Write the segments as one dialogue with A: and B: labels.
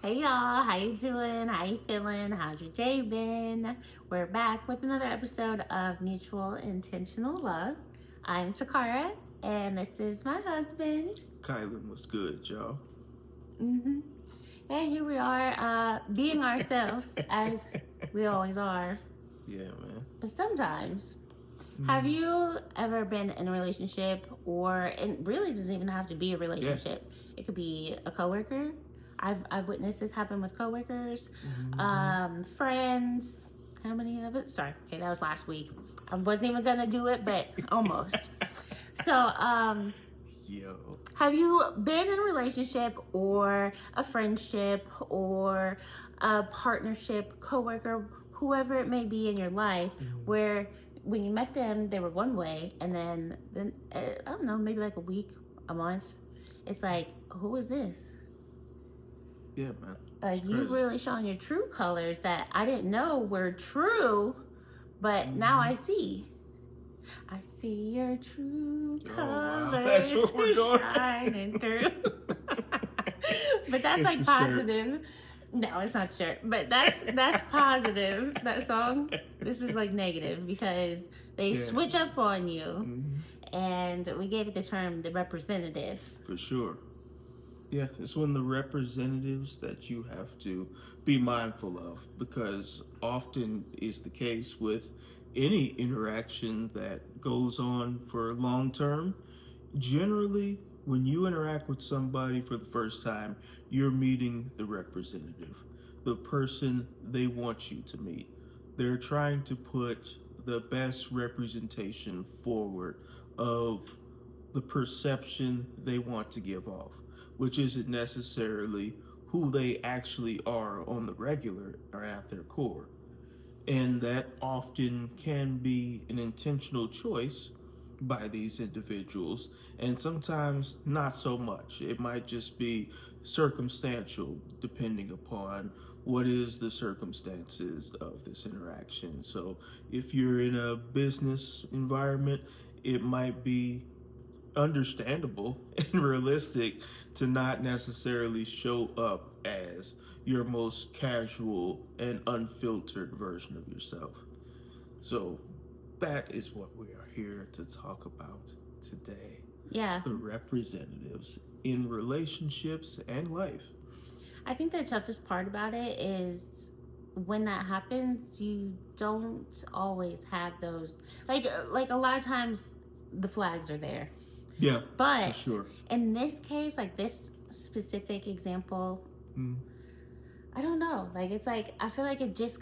A: Hey y'all, how you doing? How you feeling? How's your day been? We're back with another episode of Mutual Intentional Love. I'm Takara, and this is my husband.
B: Kylan was good, y'all.
A: hmm And here we are, being ourselves as we always are.
B: Yeah, man.
A: But sometimes, have
B: Mm.
A: you ever been in a relationship, or it really doesn't even have to be a
B: Yeah.
A: relationship? It could be a coworker. I've witnessed this happen with coworkers,
B: Mm-hmm.
A: friends. How many of it? Sorry, okay, that was last week. I wasn't even gonna do it, but almost. So,
B: Yo.
A: have you been in a relationship or a friendship or a partnership, coworker, whoever it may be in your life,
B: Mm.
A: where when you met them they were one way, and then I don't know, maybe like a week, a month, it's like, who is this?
B: Yeah, man. It's
A: Like, you
B: crazy.
A: really showing your true colors that I didn't know were true, but now
B: Mm-hmm.
A: I see. I see your true
B: Oh wow, that's where
A: colors
B: we're going.
A: shining through. But that's
B: It's
A: like
B: the shirt.
A: positive. No, it's not sure. But that's positive. That song. This is like negative because they
B: Yeah.
A: switch up on you,
B: Mm-hmm.
A: and we gave it the term the representative.
B: For sure. Yeah, it's one of the representatives that you have to be mindful of because often is the case with any interaction that goes on for long term. Generally, when you interact with somebody for the first time, you're meeting the representative, the person they want you to meet. They're trying to put the best representation forward of the perception they want to give off, which isn't necessarily who they actually are on the regular or at their core. And that often can be an intentional choice by these individuals, and sometimes not so much. It might just be circumstantial, depending upon what is the circumstances of this interaction. So, if you're in a business environment, it might be understandable and realistic to not necessarily show up as your most casual and unfiltered version of yourself. So that is what we are here to talk about today.
A: Yeah,
B: The representatives in relationships and life.
A: I think the toughest part about it is when that happens, you don't always have those, like a lot of times the flags are there.
B: Yeah, for
A: But
B: sure.
A: in this case, like this specific example,
B: Mm,
A: I don't know. Like, it's like I feel like it just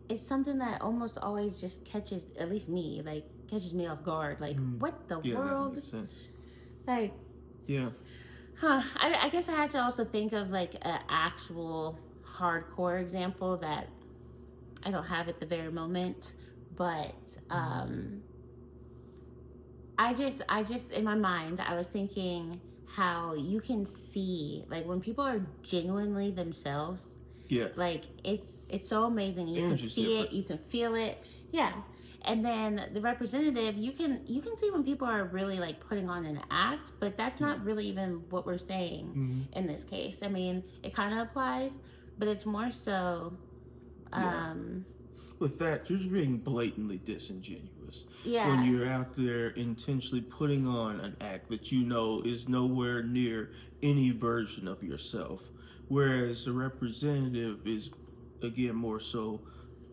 A: it's something that almost always just catches, at least me, like catches me off guard. Like,
B: mm.
A: what the
B: Yeah, that
A: world?
B: makes sense.
A: Like,
B: Yeah.
A: huh? I guess I had to also think of like an actual hardcore example that I don't have at the very moment, but
B: Mm,
A: I just in my mind I was thinking how you can see, like, when people are genuinely themselves,
B: yeah.
A: like it's so amazing. You can
B: Energy's
A: see it,
B: different.
A: you can feel it, yeah. And then the representative, you can see when people are really like putting on an act, but that's
B: Yeah.
A: not really even what we're saying
B: Mm,
A: in this case. I mean, it kind of applies, but it's more so,
B: yeah.
A: um
B: With that, you're just being blatantly disingenuous when
A: yeah,
B: you're out there intentionally putting on an act that you know is nowhere near any version of yourself. Whereas a representative is, again, more so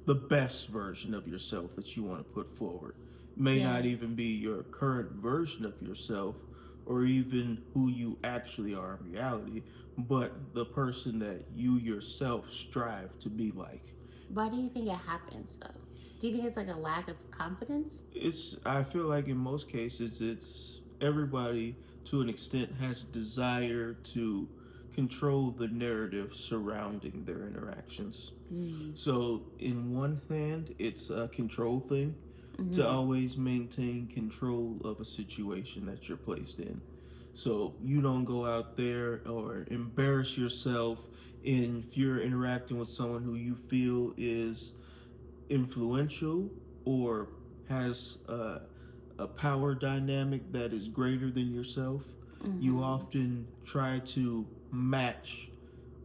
B: the best version of yourself that you want to put forward. May
A: yeah.
B: not even be your current version of yourself or even who you actually are in reality, but the person that you yourself strive to be like.
A: Why do you think it happens though? Do you think it's like a lack of confidence?
B: I feel like in most cases it's everybody to an extent has a desire to control the narrative surrounding their interactions.
A: Mm.
B: So in one hand it's a control thing, to
A: Mm-hmm.
B: always maintain control of a situation that you're placed in. So you don't go out there or embarrass yourself if you're interacting with someone who you feel is influential or has a power dynamic that is greater than yourself. You
A: Mm-hmm.
B: often try to match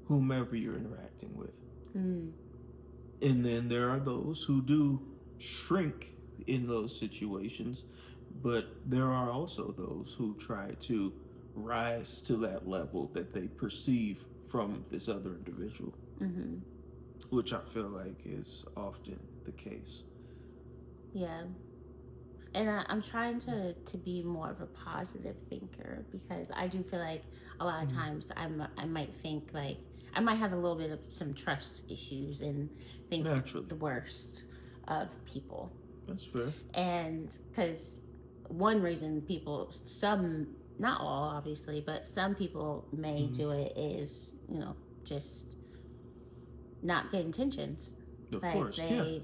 B: whomever you're interacting with.
A: Mm.
B: And then there are those who do shrink in those situations, but there are also those who try to rise to that level that they perceive from this other individual,
A: Mm-hmm.
B: which I feel like is often the case.
A: Yeah. And I'm trying to be more of a positive thinker, because I do feel like a lot of
B: Mm,
A: times I might think like I might have a little bit of some trust issues and think
B: naturally.
A: the worst of people.
B: That's fair.
A: And because one reason people, some, not all obviously, but some people may
B: Hmm.
A: do it is, just not good intentions.
B: Of
A: Like
B: course, yeah.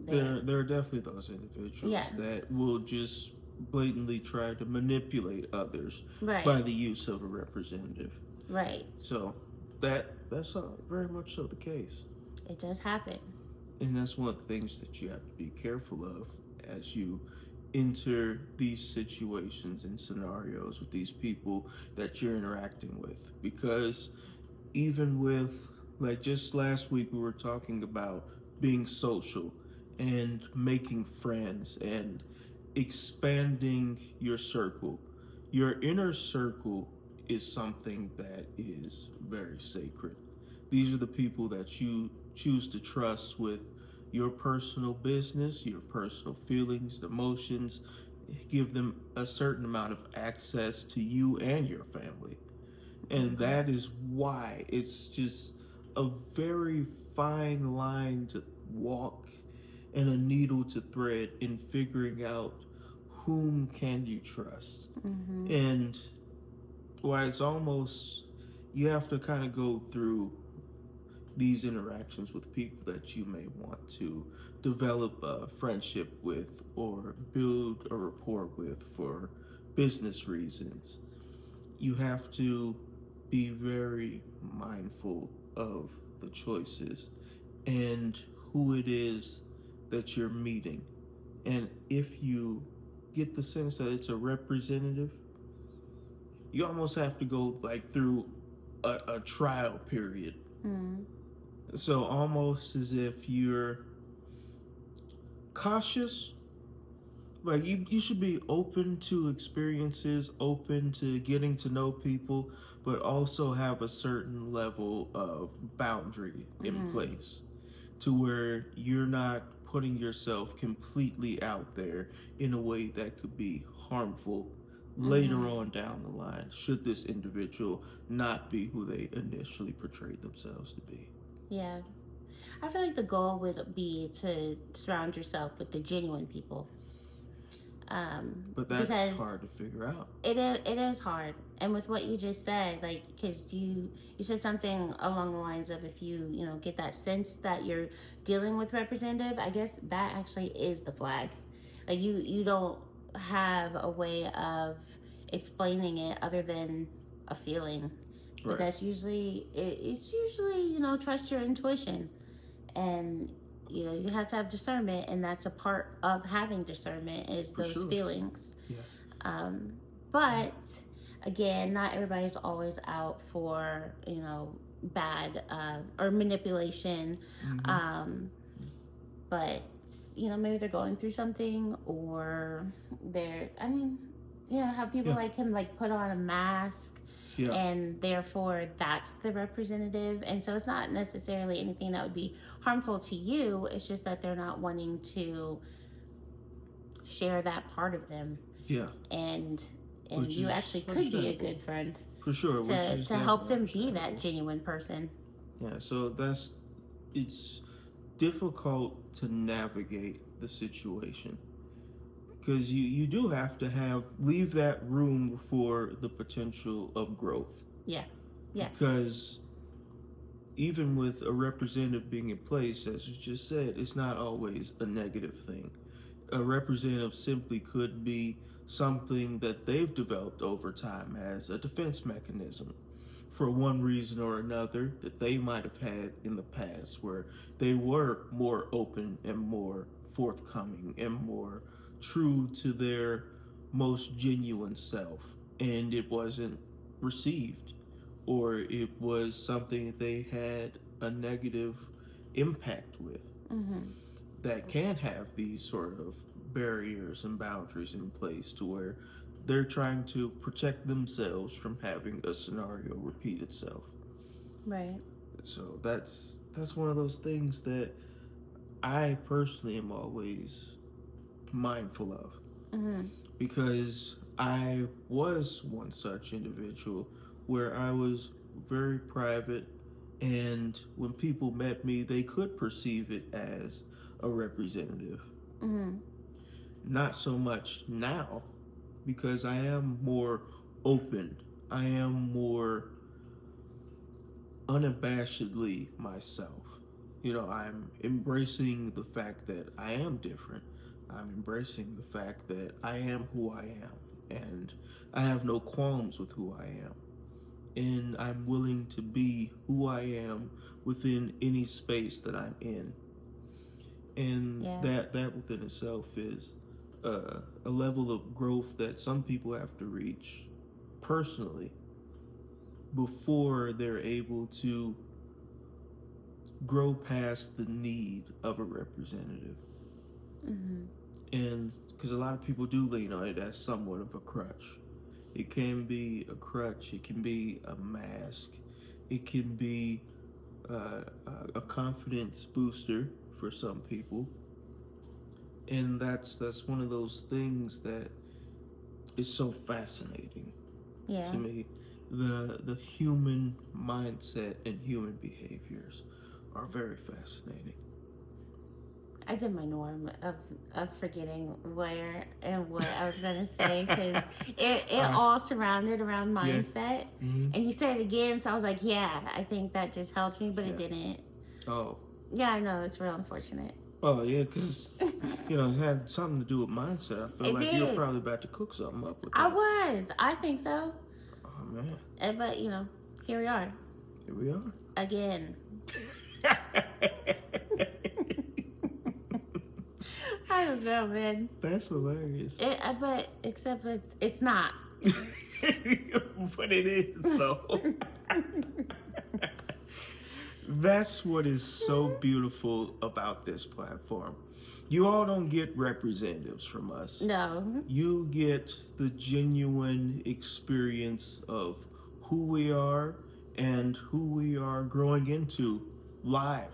A: they're,
B: There are definitely those
A: yeah,
B: individuals that will just blatantly try to manipulate others
A: right,
B: by the use of a representative.
A: right.
B: So that's very much so the case,
A: It does happen.
B: and that's one of the things that you have to be careful of as you enter these situations and scenarios with these people that you're interacting with, because even with, like, just last week we were talking about being social and making friends and expanding your circle. Your inner circle is something that is very sacred. These are the people that you choose to trust with your personal business, your personal feelings, emotions. Give them a certain amount of access to you and your family. And
A: Mm-hmm.
B: that is why it's just a very fine line to walk and a needle to thread in figuring out whom can you trust.
A: Mm-hmm.
B: And why it's almost, you have to kind of go through these interactions with people that you may want to develop a friendship with or build a rapport with for business reasons. You have to be very mindful of the choices and who it is that you're meeting. And if you get the sense that it's a representative, you almost have to go like through a trial period.
A: Mm-hmm.
B: So almost as if you're cautious, like you should be open to experiences, open to getting to know people, but also have a certain level of boundary in
A: Mm-hmm.
B: place to where you're not putting yourself completely out there in a way that could be harmful later
A: Mm-hmm.
B: on down the line, should this individual not be who they initially portrayed themselves to be.
A: Yeah. I feel like the goal would be to surround yourself with the genuine people.
B: But that's
A: Because
B: hard to figure out.
A: it is hard. And with what you just said, like, because you said something along the lines of, if you get that sense that you're dealing with representative, I guess that actually is the flag. Like, you don't have a way of explaining it other than a feeling. But
B: Right.
A: that's usually it's usually, trust your intuition. And you have to have discernment, and that's a part of having discernment, is
B: For
A: those
B: sure.
A: feelings.
B: Yeah.
A: But again, not everybody's always out for bad or manipulation.
B: Mm-hmm.
A: um, but maybe they're going through something, or they're, I mean, how people
B: Yeah.
A: like him like put on a mask,
B: Yeah.
A: and therefore that's the representative. And so it's not necessarily anything that would be harmful to you, it's just that they're not wanting to share that part of them.
B: Yeah.
A: and and
B: Which
A: you
B: is
A: actually could be a
B: understandable.
A: good friend
B: For sure, which
A: to
B: is
A: to help
B: definitely
A: them be that
B: understandable.
A: genuine person.
B: Yeah, so it's difficult to navigate the situation because you do have to leave that room for the potential of growth.
A: Yeah, yeah.
B: Because even with a representative being in place, as you just said, it's not always a negative thing. A representative simply could be something that they've developed over time as a defense mechanism for one reason or another that they might have had in the past, where they were more open and more forthcoming and more true to their most genuine self, and it wasn't received, or it was something that they had a negative impact with,
A: Mm-hmm.
B: that can have these sort of barriers and boundaries in place to where they're trying to protect themselves from having a scenario repeat itself.
A: Right.
B: So that's one of those things that I personally am always mindful of,
A: Mm-hmm.
B: because I was one such individual where I was very private, and when people met me, they could perceive it as a representative.
A: Mm-hmm.
B: Not so much now, because I am more open. I am more unabashedly myself. I'm embracing the fact that I am different. I'm embracing the fact that I am who I am. And I have no qualms with who I am. And I'm willing to be who I am within any space that I'm in. And
A: Yeah.
B: that within itself is a level of growth that some people have to reach personally before they're able to grow past the need of a representative.
A: Mm-hmm.
B: And because a lot of people do lean on it as somewhat of a crutch. It can be a crutch, it can be a mask, it can be a confidence booster for some people. And that's one of those things that is so fascinating
A: Yeah.
B: to me. The human mindset and human behaviors are very fascinating.
A: I did my norm of forgetting where and what I was gonna say because it
B: uh,
A: all surrounded around
B: yeah.
A: mindset.
B: Mm-hmm.
A: And you said it again, so I was like, yeah, I think that just helped me, but it
B: Yeah.
A: didn't.
B: Oh.
A: Yeah, I know it's real unfortunate.
B: Oh yeah, because it had something to do with mindset. I feel
A: It
B: like you're
A: did.
B: probably about to cook something up with
A: I
B: that.
A: was. I think so.
B: Oh man,
A: But here we are
B: here we are.
A: again. I don't know, man.
B: That's hilarious.
A: But except it's not.
B: But it is though. That's what is so beautiful about this platform. You all don't get representatives from us.
A: No.
B: You get the genuine experience of who we are and who we are growing into live.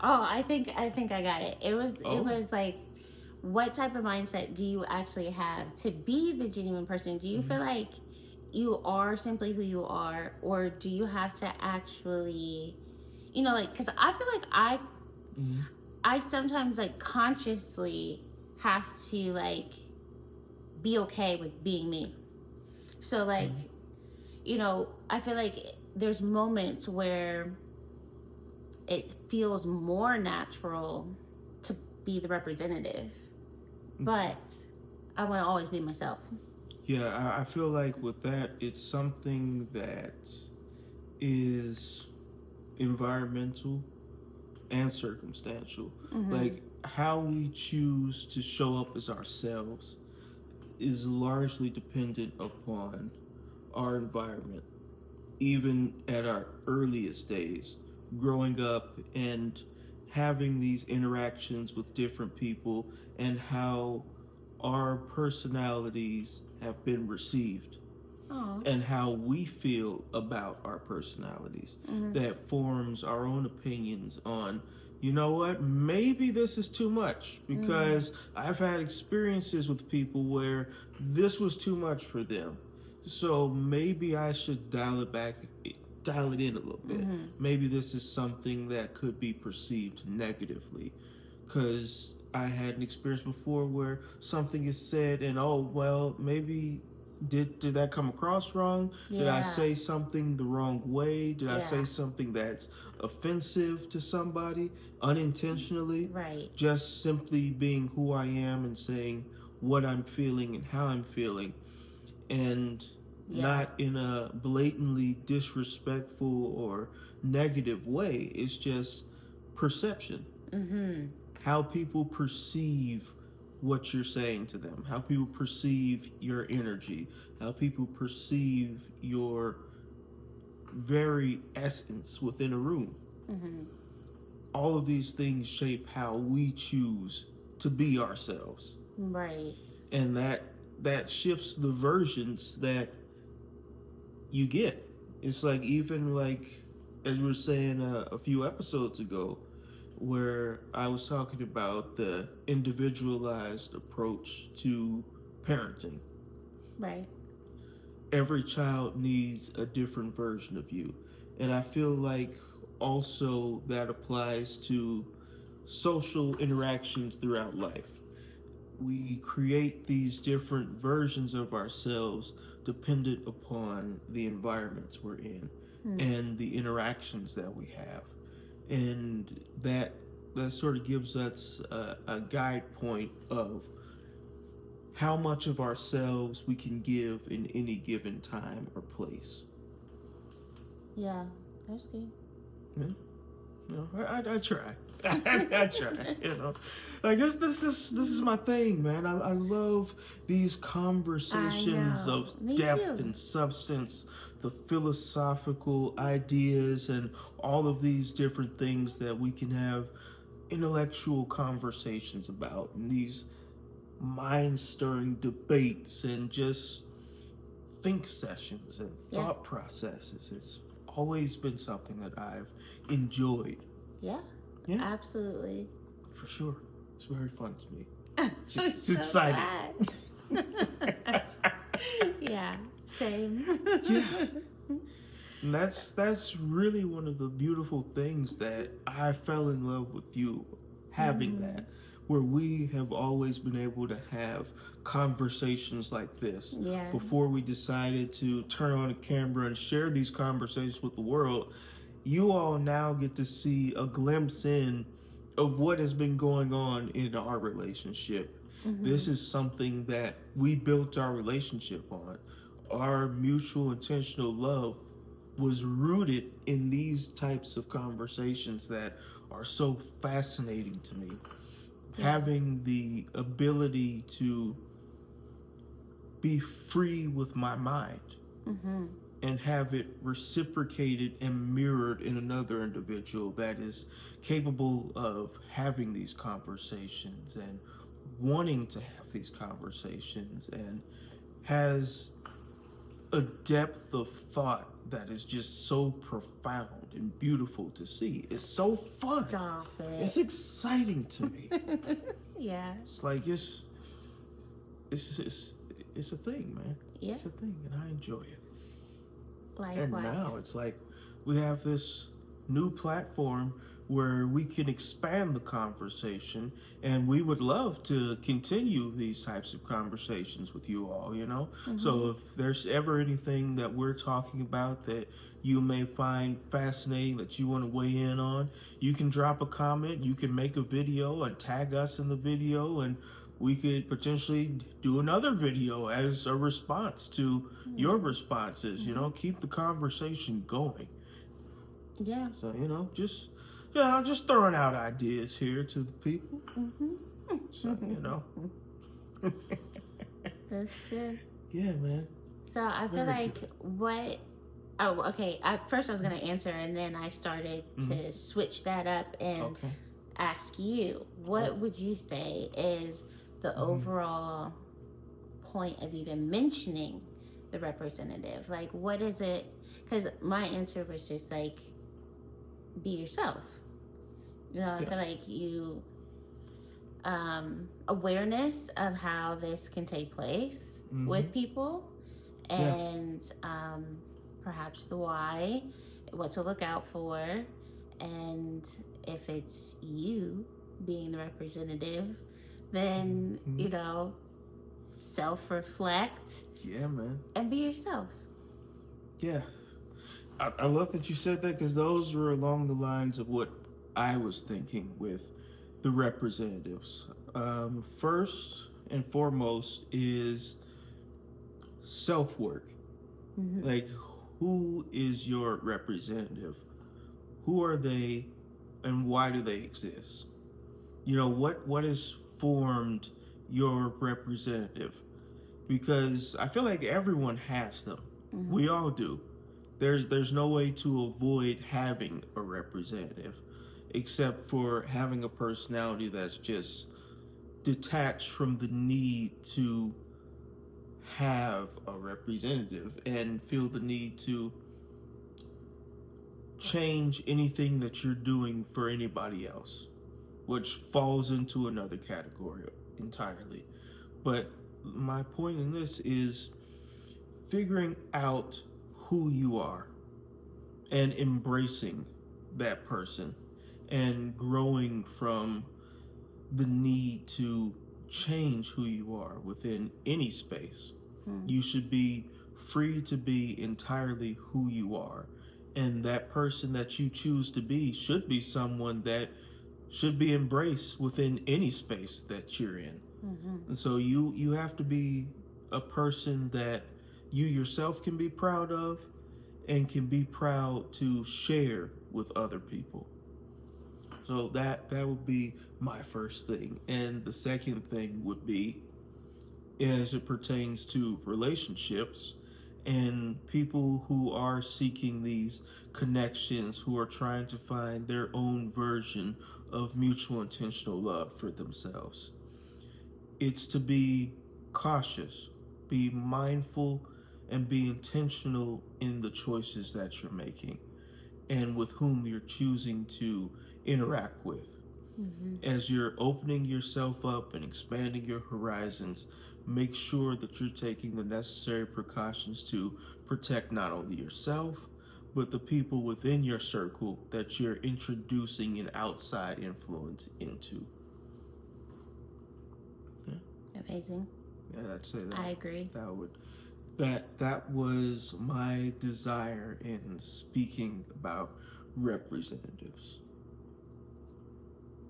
A: Oh, I think I got it. It
B: Oh.
A: was like, what type of mindset do you actually have to be the genuine person? Do you
B: Mm-hmm.
A: feel like you are simply who you are, or do you have to actually, like, because I feel like
B: Mm-hmm.
A: I sometimes like consciously have to like be okay with being me. So like,
B: Mm-hmm.
A: I feel like there's moments where it feels more natural to be the representative, but I want to always be myself.
B: Yeah, I feel like with that, it's something that is environmental and circumstantial.
A: Mm-hmm.
B: Like how we choose to show up as ourselves is largely dependent upon our environment, even at our earliest days, growing up and having these interactions with different people, and how our personalities have been received
A: Oh.
B: and how we feel about our personalities,
A: Mm-hmm.
B: that forms our own opinions on, maybe this is too much,
A: Mm-hmm.
B: because I've had experiences with people where this was too much for them. So maybe I should dial it in a little bit.
A: Mm-hmm.
B: Maybe this is something that could be perceived negatively, because I had an experience before where something is said and, oh well, maybe did that come across wrong? Did I
A: Yeah.
B: say something the wrong way? Did I
A: Yeah.
B: say something that's offensive to somebody unintentionally?
A: Right.
B: Just simply being who I am and saying what I'm feeling and how I'm feeling, and
A: Yeah.
B: not in a blatantly disrespectful or negative way. It's just perception,
A: Mm-hmm.
B: how people perceive what you're saying to them, how people perceive your energy, how people perceive your very essence within a room.
A: Mm-hmm.
B: All of these things shape how we choose to be ourselves.
A: Right.
B: And that shifts the versions that you get. It's like, even like, as we were saying a few episodes ago, where I was talking about the individualized approach to parenting.
A: Right.
B: Every child needs a different version of you. And I feel like also that applies to social interactions throughout life. We create these different versions of ourselves dependent upon the environments we're in
A: Mm.
B: and the interactions that we have. And that sort of gives us a guide point of how much of ourselves we can give in any given time or place.
A: Yeah, that's good.
B: Yeah. You know, I try. I try. You know, like this is my thing, man. I love these
A: I
B: conversations
A: know.
B: of
A: Me
B: depth
A: too.
B: and substance, the philosophical ideas, and all of these different things that we can have intellectual conversations about, and these mind stirring debates, and just think sessions and
A: Yeah.
B: thought processes. It's always been something that I've enjoyed.
A: Yeah.
B: Yeah,
A: Absolutely.
B: for sure. It's very fun to me.
A: I'm
B: It's
A: so
B: exciting.
A: glad. Yeah. Same.
B: Yeah. And that's really one of the beautiful things that I fell in love with you having
A: Mm-hmm.
B: that, where we have always been able to have conversations like this.
A: Yeah.
B: Before we decided to turn on a camera and share these conversations with the world, you all now get to see a glimpse in of what has been going on in our relationship.
A: Mm-hmm.
B: This is something that we built our relationship on. Our mutual intentional love was rooted in these types of conversations that are so fascinating to me.
A: Yeah.
B: Having the ability to be free with my mind
A: Mm-hmm.
B: and have it reciprocated and mirrored in another individual that is capable of having these conversations and wanting to have these conversations and has a depth of thought that is just so profound and beautiful to see. It's so fun.
A: Stop it.
B: It's exciting to me.
A: Yeah.
B: It's like it's a thing, man.
A: Yeah.
B: It's a thing, and I enjoy it.
A: Likewise.
B: And now it's like we have this new platform where we can expand the conversation, and we would love to continue these types of conversations with you all, you know?
A: Mm-hmm.
B: So if there's ever anything that we're talking about that you may find fascinating that you want to weigh in on, you can drop a comment, you can make a video and tag us in the video, and we could potentially do another video as a response to your responses.
A: Mm-hmm.
B: You know, keep the conversation going.
A: Yeah.
B: So, you know, just throwing out ideas here to the people.
A: Mm-hmm.
B: So, you know.
A: That's good.
B: Yeah, man.
A: So I feel
B: Very
A: like
B: good.
A: what. Oh, okay. At first I was gonna answer, and then I started to switch that up and
B: Okay.
A: ask you, what would you say is the overall point of even mentioning the representative? Like, what is it? Because my answer was just like, be yourself. You know, I feel like you awareness of how this can take place with people, and perhaps the why, what to look out for, and if it's you being the representative, then you know, self-reflect.
B: Yeah, man.
A: And be yourself.
B: Yeah. I love that you said that, because those were along the lines of what I was thinking with the representatives. First and foremost is self-work.
A: Mm-hmm.
B: Like, who is your representative? Who are they, and why do they exist? You know, what has formed your representative? Because I feel like everyone has them. We all do. there's no way to avoid having a representative, except for having a personality that's just detached from the need to have a representative and feel the need to change anything that you're doing for anybody else, which falls into another category entirely. But my point in this is figuring out who you are and embracing that person and growing from the need to change who you are within any space. You should be free to be entirely who you are. And that person that you choose to be should be someone that should be embraced within any space that you're in. And so you have to be a person that you yourself can be proud of and can be proud to share with other people. So that would be my first thing. And the second thing would be, as it pertains to relationships and people who are seeking these connections, who are trying to find their own version of mutual intentional love for themselves, it's to be cautious, be mindful, and be intentional in the choices that you're making and with whom you're choosing to interact with. As you're opening yourself up and expanding your horizons, make sure that you're taking the necessary precautions to protect not only yourself, but the people within your circle that you're introducing an outside influence into. Yeah.
A: Amazing.
B: Yeah, I'd say that.
A: I agree.
B: That was my desire in speaking about representatives.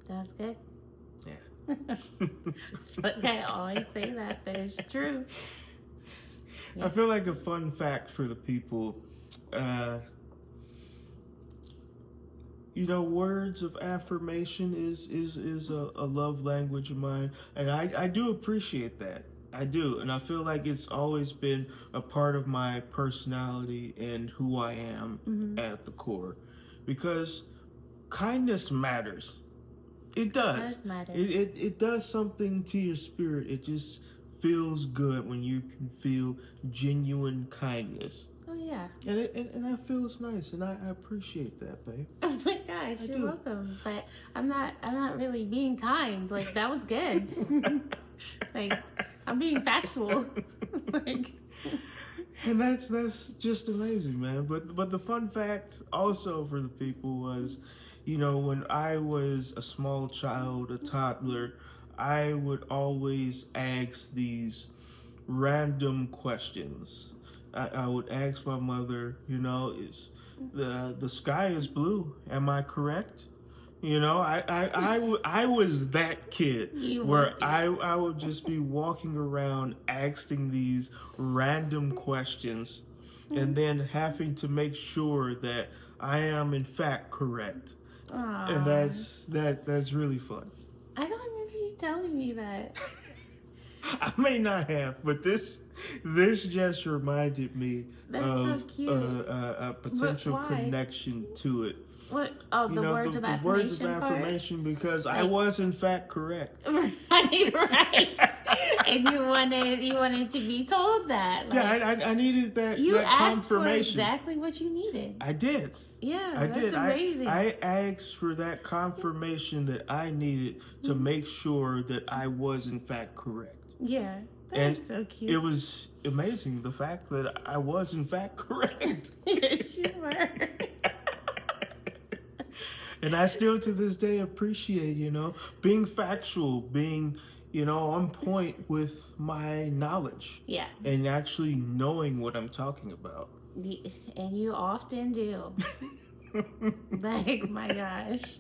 A: That's good.
B: Yeah.
A: But I always say that, but it's true.
B: I feel like a fun fact for the people, words of affirmation is a love language of mine, and I do appreciate that. I do, and I feel like it's always been a part of my personality and who I am at the core, because kindness matters. It does.
A: It does matter.
B: It does something to your spirit. It just feels good when you can feel genuine kindness.
A: Oh yeah.
B: And that feels nice, and I appreciate that, babe.
A: Oh my gosh, you're welcome. But I'm not really being kind. Like, that was good. Like, I'm being factual. Like,
B: and that's just amazing, man. But the fun fact also for the people was, when I was a small child, a toddler, I would always ask these random questions. I would ask my mother, is the sky is blue? Am I correct? I was that kid where I would just be walking around asking these random questions and then having to make sure that I am in fact correct.
A: Aww.
B: And that's really fun.
A: I don't remember you telling me that.
B: I may not have, but this just reminded me of
A: so cute.
B: A potential connection to it.
A: What? Oh, the words of affirmation. The words of affirmation,
B: because I was in fact correct.
A: Right. And you wanted to be told that.
B: Like, yeah, I needed that.
A: You
B: that
A: asked
B: confirmation.
A: for exactly what you needed.
B: I did.
A: Yeah,
B: that's
A: amazing.
B: I asked for that confirmation that I needed to make sure that I was in fact correct.
A: Yeah, that's so cute.
B: It was amazing, the fact that I was in fact correct.
A: Yes, you were.
B: And I still to this day appreciate, being factual, being, on point with my knowledge.
A: Yeah.
B: And actually knowing what I'm talking about.
A: And you often do. Like, my gosh.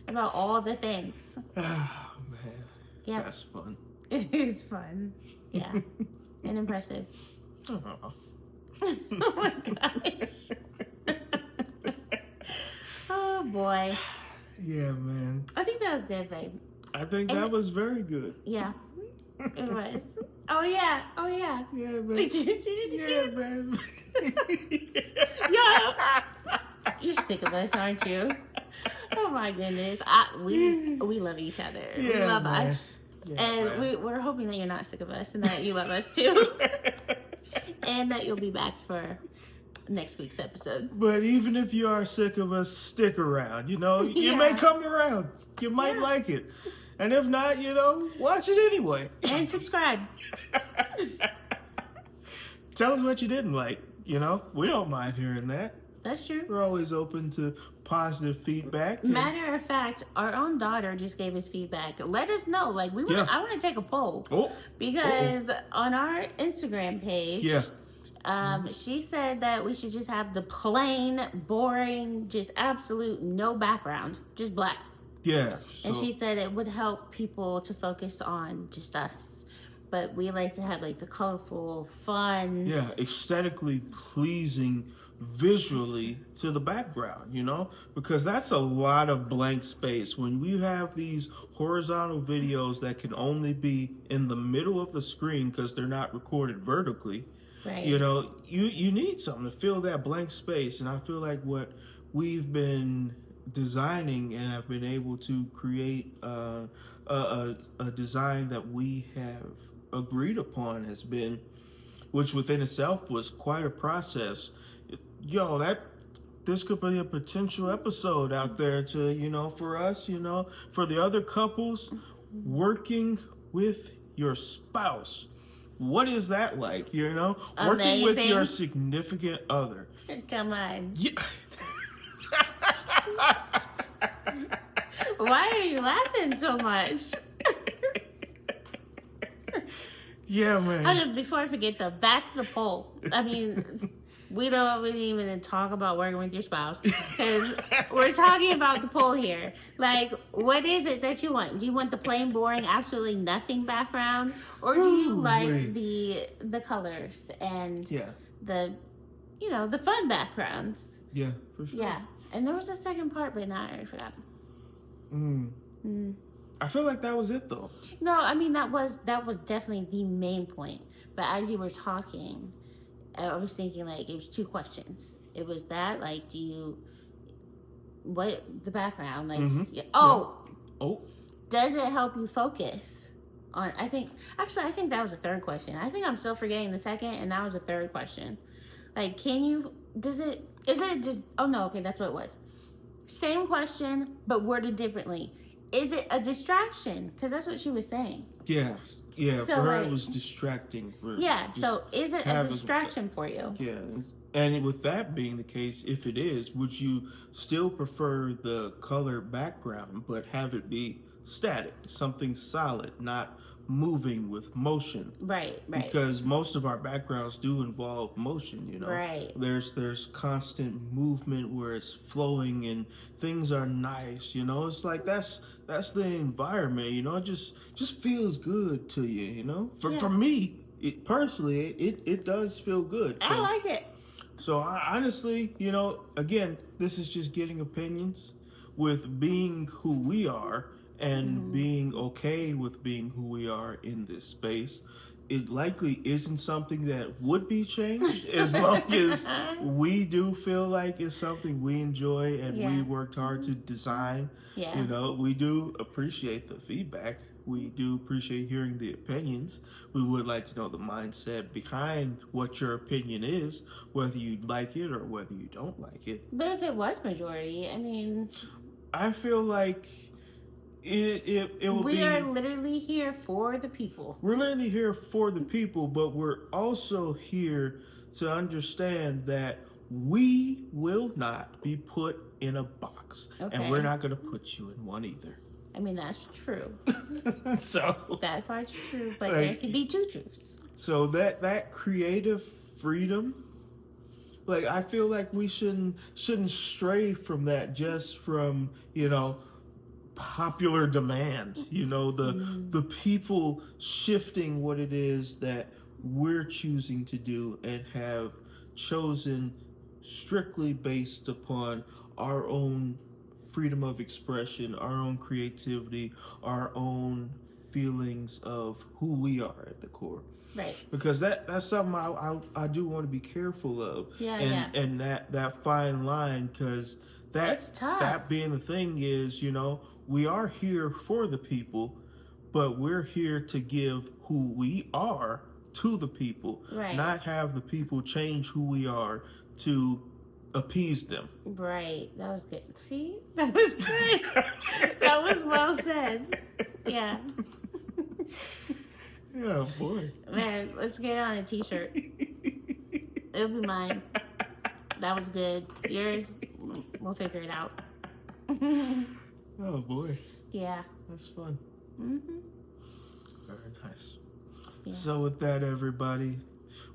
A: About all the things.
B: Oh, man.
A: Yeah.
B: That's fun.
A: It is fun. Yeah. And impressive.
B: Oh
A: my gosh. Oh boy.
B: Yeah, man.
A: I think that was good, babe.
B: I think that was very good.
A: Yeah, it was. Oh yeah. Oh yeah.
B: Yeah, man.
A: We just did it
B: Yeah,
A: again.
B: man.
A: Yo, you're sick of us, aren't you? Oh my goodness. We love each other. We
B: Yeah,
A: love
B: man.
A: us.
B: Yeah,
A: And
B: man.
A: we're hoping that you're not sick of us and that you love us too. And that you'll be back for next week's episode.
B: But even if you are sick of us, stick around. You know, you may
A: Yeah.
B: come around. You might
A: Yeah.
B: like it. And if not, you know, watch it anyway.
A: And subscribe.
B: Tell us what you didn't like. You know, we don't mind hearing that.
A: That's true.
B: We're always open to positive feedback.
A: Matter of fact, our own daughter just gave us feedback. Let us know. Like
B: Yeah.
A: I want to take a poll.
B: Oh.
A: Because on our Instagram page,
B: Yeah.
A: she said that we should just have the plain, boring, just absolute no background, just black.
B: Yeah.
A: And she said it would help people to focus on just us. But we like to have like the colorful, fun.
B: Yeah, aesthetically pleasing visually to the background, you know? Because that's a lot of blank space. When we have these horizontal videos that can only be in the middle of the screen because they're not recorded vertically,
A: Right.
B: you know, you need something to fill that blank space. And I feel like what we've been designing and have been able to create a design that we have agreed upon has been, which within itself was quite a process. Yo, this could be a potential episode out there to, you know, for us, you know, for the other couples, working with your spouse. What is that like, you know? Working with your significant other.
A: Come on.
B: Yeah.
A: Why are you laughing so much?
B: Yeah, man.
A: Before I forget though, that's the poll. I mean, we don't really even talk about working with your spouse because we're talking about the poll here. Like, what is it that you want? Do you want the plain, boring, absolutely nothing background, or do you like the colors and the, you know, the fun backgrounds?
B: Yeah, for sure.
A: Yeah, and there was a second part, but now I already forgot.
B: I feel like that was it though.
A: No, I mean that was definitely the main point. But as you were talking, I was thinking like it was two questions. It was that like, do you what the background like? Does it help you focus on? I think that was a third question. I think I'm still forgetting the second, and that was a third question. Like, can you? Is it just? Oh no, okay, that's what it was. Same question, but worded differently. Is it a distraction? Because that's what she was saying.
B: Yeah. So for her,
A: like,
B: it was distracting.
A: So is it a distraction for you?
B: Yeah. And with that being the case, if it is, would you still prefer the color background, but have it be static, something solid, not moving with motion?
A: Right.
B: Because most of our backgrounds do involve motion, you know.
A: Right.
B: There's constant movement where it's flowing and things are nice, you know. It's like that's the environment, you know. It just feels good to you, you know. For me, it does feel good.
A: I like it.
B: So I honestly, you know, again, this is just getting opinions with being who we are and being okay with being who we are in this space. It likely isn't something that would be changed as long as we do feel like it's something we enjoy and we worked hard to design.
A: Yeah.
B: You know, we do appreciate the feedback. We do appreciate hearing the opinions. We would like to know the mindset behind what your opinion is, whether you like it or whether you don't like it.
A: But if it was majority, I mean,
B: I feel like it will be.
A: We are literally here for the people.
B: We're literally here for the people, but we're also here to understand that we will not be put in a box, and we're not going to put you in one either.
A: I mean, that's true.
B: So
A: that part's true, but there can be two truths.
B: So that creative freedom, like I feel like we shouldn't stray from that just from, you know, popular demand. You know, the people shifting what it is that we're choosing to do and have chosen strictly based upon our own freedom of expression, our own creativity, our own feelings of who we are at the core.
A: Right.
B: Because that's something I do want to be careful of.
A: Yeah,
B: and that fine line, because
A: It's tough.
B: that being the thing is, we are here for the people, but we're here to give who we are to the people,
A: Right.
B: not have the people change who we are to appease them.
A: Right. That was good. See? That was good. That was well said. Yeah.
B: Yeah, boy.
A: Man, let's get it on a t-shirt. It'll be mine. That was good. Yours, we'll figure it out.
B: Oh, boy.
A: Yeah.
B: That's fun.
A: Mm-hmm.
B: Very nice.
A: Yeah.
B: So with that, everybody,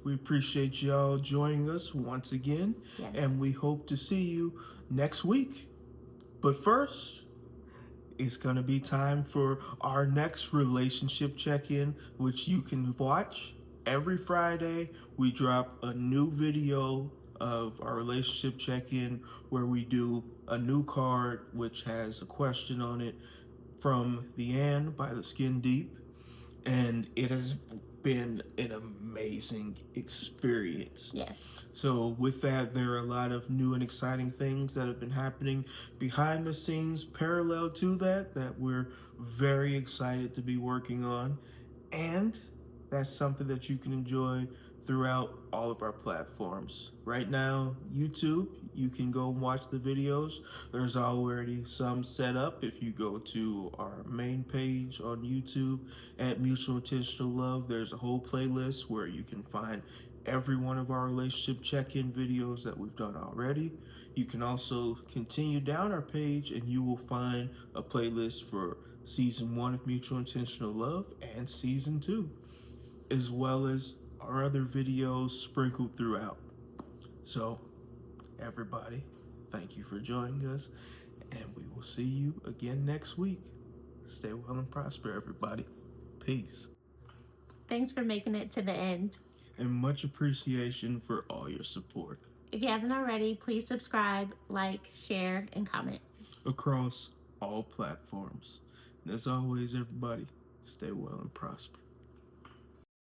B: we appreciate y'all joining us once again.
A: Yes.
B: And we hope to see you next week. But first, it's going to be time for our next relationship check-in, which you can watch every Friday. We drop a new video of our relationship check-in where we do a new card which has a question on it from The Ann by The Skin Deep. And it has been an amazing experience.
A: Yes.
B: So with that, there are a lot of new and exciting things that have been happening behind the scenes parallel to that we're very excited to be working on. And that's something that you can enjoy throughout all of our platforms. Right now, YouTube, you can go and watch the videos. There's already some set up. If you go to our main page on YouTube at Mutual Intentional Love, there's a whole playlist where you can find every one of our relationship check-in videos that we've done already. You can also continue down our page and you will find a playlist for Season 1 of Mutual Intentional Love and Season 2, as well as our other videos sprinkled throughout. So, everybody, thank you for joining us, and we will see you again next week. Stay well and prosper, everybody. Peace.
A: Thanks for making it to the end.
B: And much appreciation for all your support.
A: If you haven't already, please subscribe, like, share, and comment.
B: Across all platforms. And as always, everybody, stay well and prosper.